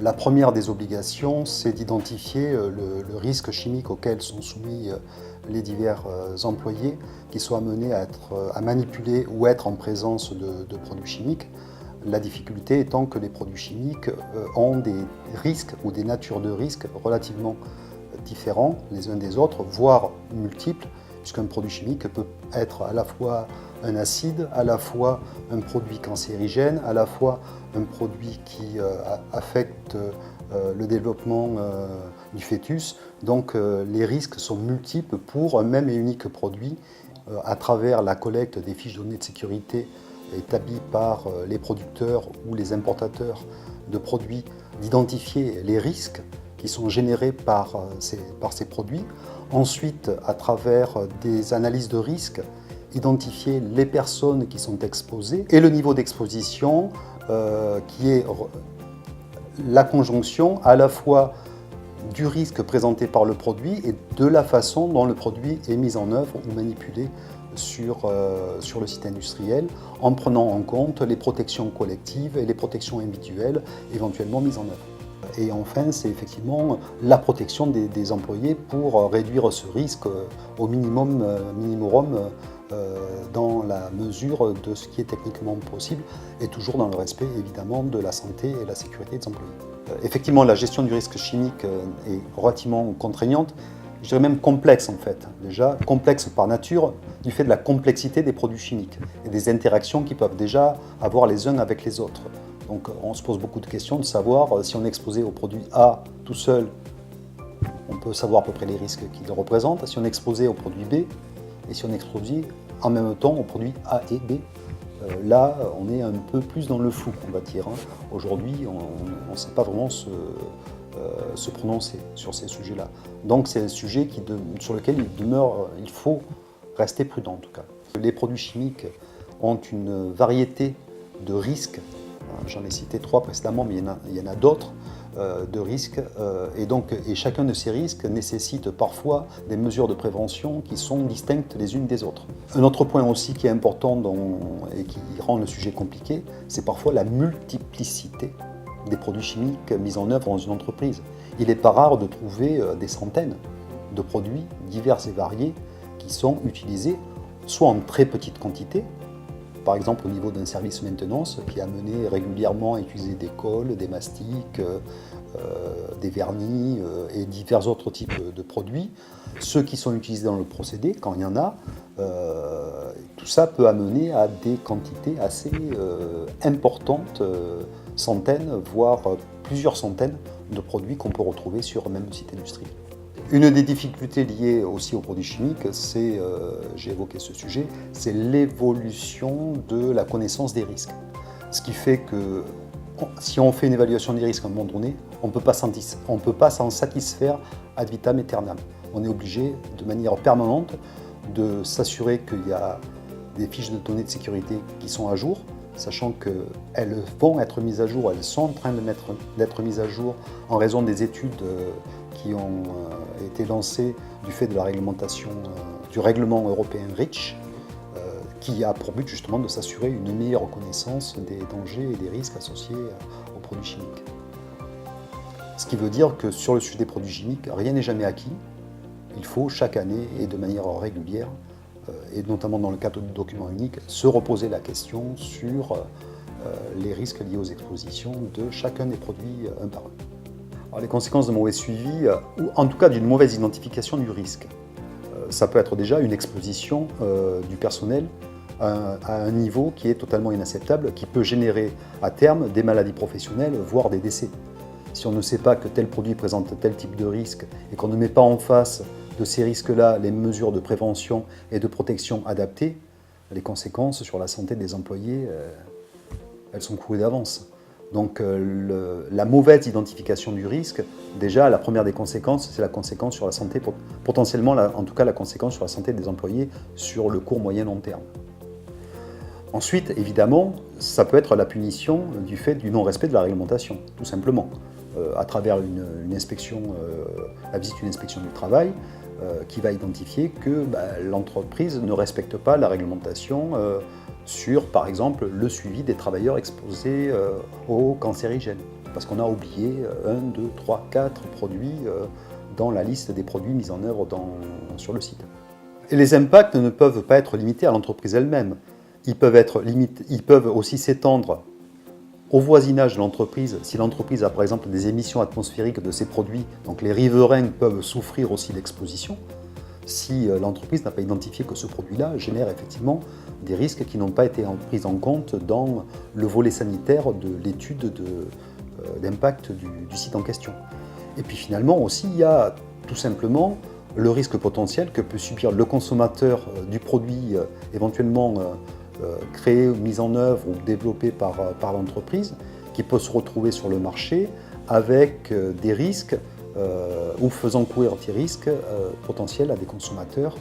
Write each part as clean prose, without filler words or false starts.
La première des obligations, c'est d'identifier le risque chimique auquel sont soumis les divers employés qui sont amenés à manipuler ou être en présence de produits chimiques. La difficulté étant que les produits chimiques ont des risques ou des natures de risques relativement différents les uns des autres, voire multiples, puisqu'un produit chimique peut être à la fois un acide, à la fois un produit cancérigène, à la fois un produit qui affecte le développement du fœtus. Donc les risques sont multiples pour un même et unique produit à travers la collecte des fiches données de sécurité établies par les producteurs ou les importateurs de produits, d'identifier les risques qui sont générés par ces produits. Ensuite, à travers des analyses de risque, identifier les personnes qui sont exposées et le niveau d'exposition qui est la conjonction à la fois du risque présenté par le produit et de la façon dont le produit est mis en œuvre ou manipulé sur le site industriel, en prenant en compte les protections collectives et les protections individuelles éventuellement mises en œuvre. Et enfin, c'est effectivement la protection des employés pour réduire ce risque au minimum dans la mesure de ce qui est techniquement possible et toujours dans le respect évidemment de la santé et la sécurité des employés. Effectivement, la gestion du risque chimique est relativement contraignante, je dirais même complexe en fait. Déjà, complexe par nature du fait de la complexité des produits chimiques et des interactions qu'ils peuvent déjà avoir les uns avec les autres. Donc on se pose beaucoup de questions de savoir si on est exposé au produit A tout seul, on peut savoir à peu près les risques qu'il représente. Si on est exposé au produit B et si on est exposé en même temps aux produits A et B, là on est un peu plus dans le flou, on va dire. Aujourd'hui, on ne sait pas vraiment se prononcer sur ces sujets-là. Donc c'est un sujet sur lequel il faut rester prudent en tout cas. Les produits chimiques ont une variété de risques. J'en ai cité 3 précédemment, mais il y en a d'autres de risques. Et chacun de ces risques nécessite parfois des mesures de prévention qui sont distinctes les unes des autres. Un autre point aussi qui est important et qui rend le sujet compliqué, c'est parfois la multiplicité des produits chimiques mis en œuvre dans une entreprise. Il n'est pas rare de trouver des centaines de produits divers et variés qui sont utilisés soit en très petite quantité, par exemple au niveau d'un service maintenance qui est amené régulièrement à utiliser des colles, des mastiques, des vernis et divers autres types de produits. Ceux qui sont utilisés dans le procédé, quand il y en a, tout ça peut amener à des quantités assez importantes, centaines, voire plusieurs centaines de produits qu'on peut retrouver sur le même site industriel. Une des difficultés liées aussi aux produits chimiques, j'ai évoqué ce sujet, c'est l'évolution de la connaissance des risques. Ce qui fait que si on fait une évaluation des risques à un moment donné, on ne peut pas s'en satisfaire ad vitam aeternam. On est obligé de manière permanente de s'assurer qu'il y a des fiches de données de sécurité qui sont à jour, sachant qu'elles vont être mises à jour, elles sont en train d'être mises à jour en raison des études qui ont été lancées du fait de la réglementation du règlement européen REACH, qui a pour but justement de s'assurer une meilleure connaissance des dangers et des risques associés aux produits chimiques. Ce qui veut dire que sur le sujet des produits chimiques, rien n'est jamais acquis. Il faut chaque année et de manière régulière, et notamment dans le cadre du document unique, se reposer la question sur les risques liés aux expositions de chacun des produits un par un. Alors, les conséquences de mauvais suivi, ou en tout cas d'une mauvaise identification du risque, ça peut être déjà une exposition du personnel à un niveau qui est totalement inacceptable, qui peut générer à terme des maladies professionnelles, voire des décès. Si on ne sait pas que tel produit présente tel type de risque et qu'on ne met pas en face de ces risques-là les mesures de prévention et de protection adaptées, les conséquences sur la santé des employés, elles sont courues d'avance. Donc la mauvaise identification du risque, déjà la première des conséquences, c'est la conséquence sur la santé, potentiellement en tout cas la conséquence sur la santé des employés sur le court, moyen, long terme. Ensuite, évidemment, ça peut être la punition du fait du non-respect de la réglementation, tout simplement, à travers une inspection, la visite d'une inspection du travail, qui va identifier que l'entreprise ne respecte pas la réglementation sur, par exemple, le suivi des travailleurs exposés aux cancérigènes. parce qu'on a oublié 1, 2, 3, 4 produits dans la liste des produits mis en œuvre sur le site. Et les impacts ne peuvent pas être limités à l'entreprise elle-même. Ils peuvent aussi s'étendre au voisinage de l'entreprise. Si l'entreprise a par exemple des émissions atmosphériques de ses produits, donc les riverains peuvent souffrir aussi d'exposition. Si l'entreprise n'a pas identifié que ce produit-là génère effectivement des risques qui n'ont pas été pris en compte dans le volet sanitaire de l'étude d'impact du site en question. Et puis finalement aussi, il y a tout simplement le risque potentiel que peut subir le consommateur du produit éventuellement créé, mis en œuvre ou développé par l'entreprise, qui peut se retrouver sur le marché avec des risques ou faisant courir des risques potentiels à des consommateurs,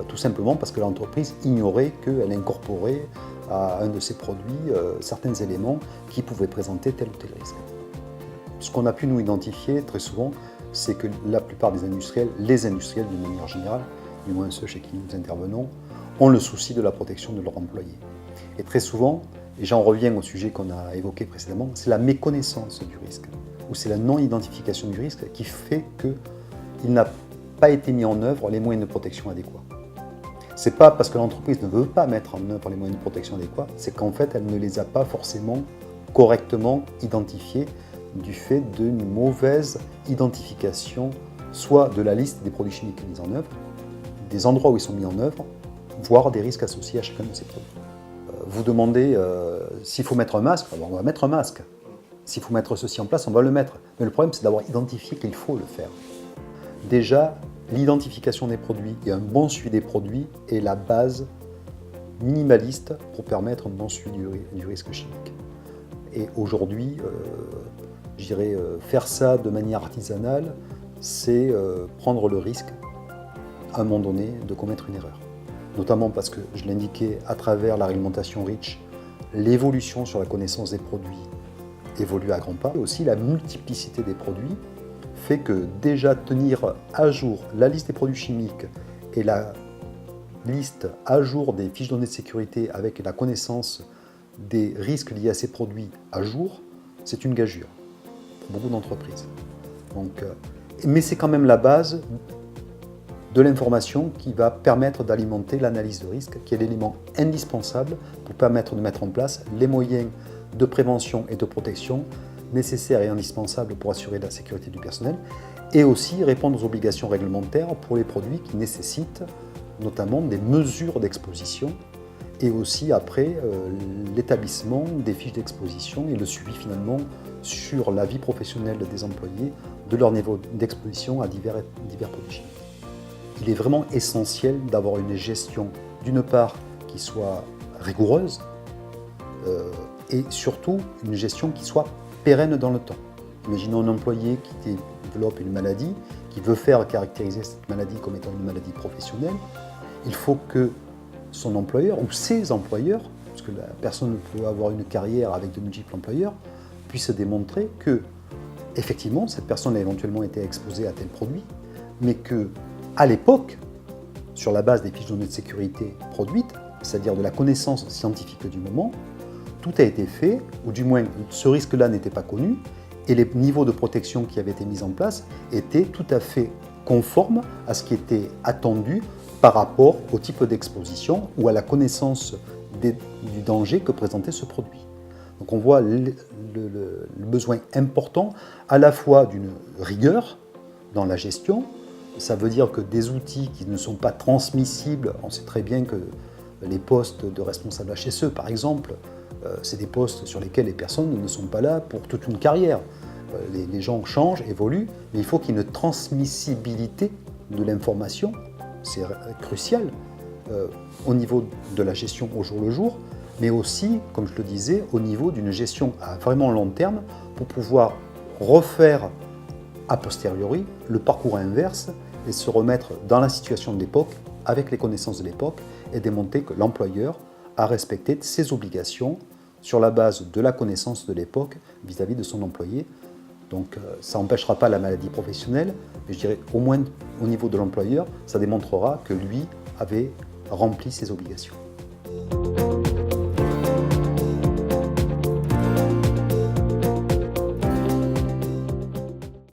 tout simplement parce que l'entreprise ignorait qu'elle incorporait à un de ses produits certains éléments qui pouvaient présenter tel ou tel risque. Ce qu'on a pu nous identifier très souvent, c'est que la plupart des industriels, les industriels d'une manière générale, du moins ceux chez qui nous intervenons, ont le souci de la protection de leurs employés. Et très souvent, et j'en reviens au sujet qu'on a évoqué précédemment, c'est la méconnaissance du risque, ou c'est la non-identification du risque qui fait qu'il n'a pas été mis en œuvre les moyens de protection adéquats. Ce n'est pas parce que l'entreprise ne veut pas mettre en œuvre les moyens de protection adéquats, c'est qu'en fait, elle ne les a pas forcément correctement identifiés du fait d'une mauvaise identification, soit de la liste des produits chimiques mis en œuvre, des endroits où ils sont mis en œuvre, voire des risques associés à chacun de ces produits. Vous demandez s'il faut mettre un masque, alors on va mettre un masque. S'il faut mettre ceci en place, on va le mettre. Mais le problème, c'est d'avoir identifié qu'il faut le faire. Déjà, l'identification des produits et un bon suivi des produits est la base minimaliste pour permettre un bon suivi du risque chimique. Et aujourd'hui, je dirais, faire ça de manière artisanale, c'est prendre le risque, à un moment donné, de commettre une erreur. Notamment parce que, je l'indiquais, à travers la réglementation REACH, l'évolution sur la connaissance des produits évolue à grands pas. Et aussi, la multiplicité des produits fait que déjà tenir à jour la liste des produits chimiques et la liste à jour des fiches données de sécurité avec la connaissance des risques liés à ces produits à jour, c'est une gageure pour beaucoup d'entreprises. Mais c'est quand même la base de l'information qui va permettre d'alimenter l'analyse de risque, qui est l'élément indispensable pour permettre de mettre en place les moyens de prévention et de protection nécessaires et indispensables pour assurer la sécurité du personnel, et aussi répondre aux obligations réglementaires pour les produits qui nécessitent notamment des mesures d'exposition, et aussi après l'établissement des fiches d'exposition et le suivi finalement sur la vie professionnelle des employés, de leur niveau d'exposition à divers produits chimiques. Il est vraiment essentiel d'avoir une gestion, d'une part, qui soit rigoureuse et surtout une gestion qui soit pérenne dans le temps. Imaginons un employé qui développe une maladie, qui veut faire caractériser cette maladie comme étant une maladie professionnelle. Il faut que son employeur ou ses employeurs, puisque la personne peut avoir une carrière avec de multiples employeurs, puisse démontrer que, effectivement, cette personne a éventuellement été exposée à tel produit, mais que, à l'époque, sur la base des fiches données de sécurité produites, c'est-à-dire de la connaissance scientifique du moment, tout a été fait, ou du moins ce risque-là n'était pas connu, et les niveaux de protection qui avaient été mis en place étaient tout à fait conformes à ce qui était attendu par rapport au type d'exposition ou à la connaissance du danger que présentait ce produit. Donc on voit le besoin important à la fois d'une rigueur dans la gestion. Ça veut dire que des outils qui ne sont pas transmissibles, on sait très bien que les postes de responsables HSE par exemple, c'est des postes sur lesquels les personnes ne sont pas là pour toute une carrière. Les gens changent, évoluent, mais il faut qu'il y ait une transmissibilité de l'information, c'est crucial au niveau de la gestion au jour le jour, mais aussi, comme je le disais, au niveau d'une gestion à vraiment long terme pour pouvoir refaire a posteriori le parcours inverse et se remettre dans la situation de l'époque avec les connaissances de l'époque et démontrer que l'employeur a respecté ses obligations sur la base de la connaissance de l'époque vis-à-vis de son employé. Donc ça n'empêchera pas la maladie professionnelle, mais je dirais au moins au niveau de l'employeur, ça démontrera que lui avait rempli ses obligations.